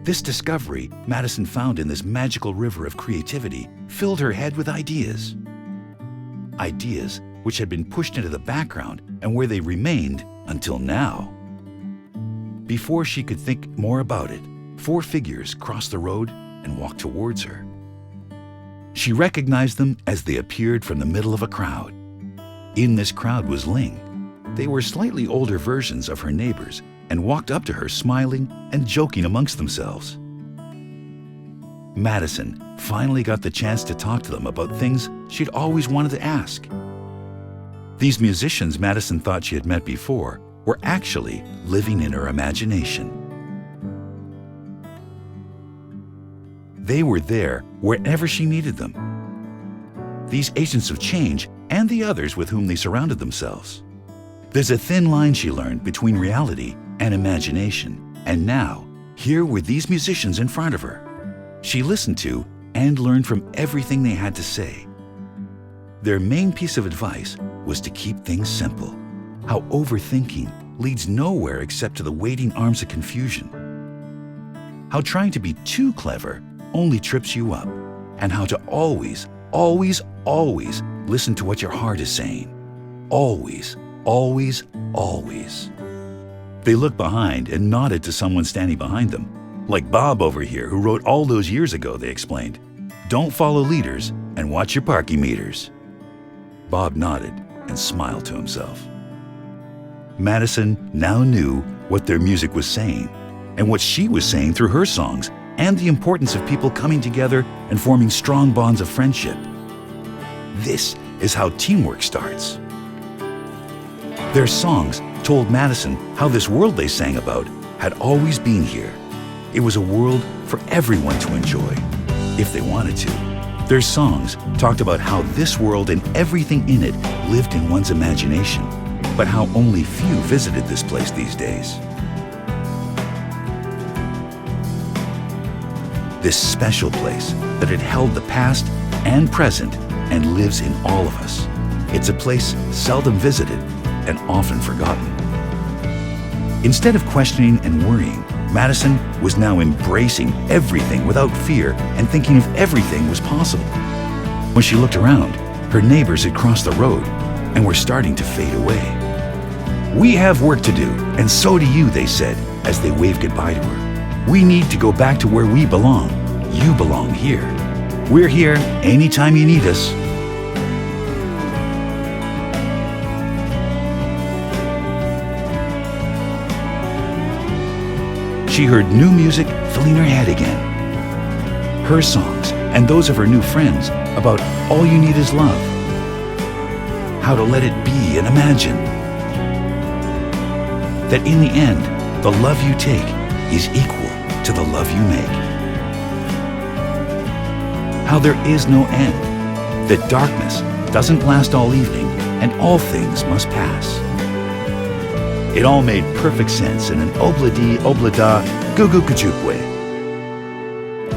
This discovery Madison found in this magical river of creativity filled her head with ideas. Ideas which had been pushed into the background and where they remained until now. Before she could think more about it, 4 figures crossed the road and walked towards her. She recognized them as they appeared from the middle of a crowd. In this crowd was Ling. They were slightly older versions of her neighbors and walked up to her smiling and joking amongst themselves. Madison finally got the chance to talk to them about things she'd always wanted to ask. These musicians Madison thought she had met before were actually living in her imagination. They were there wherever she needed them. These agents of change and the others with whom they surrounded themselves. There's a thin line, she learned, between reality and imagination, and now, here were these musicians in front of her. She listened to and learned from everything they had to say. Their main piece of advice was to keep things simple, how overthinking leads nowhere except to the waiting arms of confusion, how trying to be too clever only trips you up, and how to always, always, always listen to what your heart is saying. Always, always, always. They looked behind and nodded to someone standing behind them. Like Bob over here, who wrote all those years ago, they explained. Don't follow leaders and watch your parking meters. Bob nodded and smiled to himself. Madison now knew what their music was saying and what she was saying through her songs, and the importance of people coming together and forming strong bonds of friendship. This is how teamwork starts. Their songs told Madison how this world they sang about had always been here. It was a world for everyone to enjoy, if they wanted to. Their songs talked about how this world and everything in it lived in one's imagination, but how only few visited this place these days. This special place that had held the past and present and lives in all of us. It's a place seldom visited and often forgotten. Instead of questioning and worrying, Madison was now embracing everything without fear and thinking if everything was possible. When she looked around, her neighbors had crossed the road and were starting to fade away. We have work to do, and so do you, they said as they waved goodbye to her. We need to go back to where we belong. You belong here. We're here anytime you need us. She heard new music filling her head again. Her songs and those of her new friends about all you need is love. How to let it be and imagine. That in the end, the love you take is equal to the love you make. How there is no end. That darkness doesn't last all evening and all things must pass. It all made perfect sense in an obladi oblada gugu kajukwe.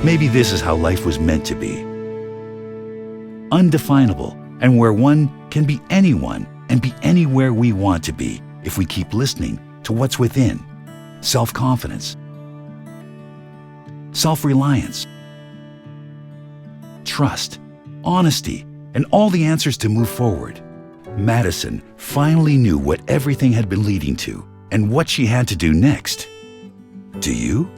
Maybe this is how life was meant to be. Undefinable, and where one can be anyone and be anywhere we want to be if we keep listening to what's within. Self-confidence, self-reliance, trust, honesty, and all the answers to move forward. Madison finally knew what everything had been leading to and what she had to do next. Do you?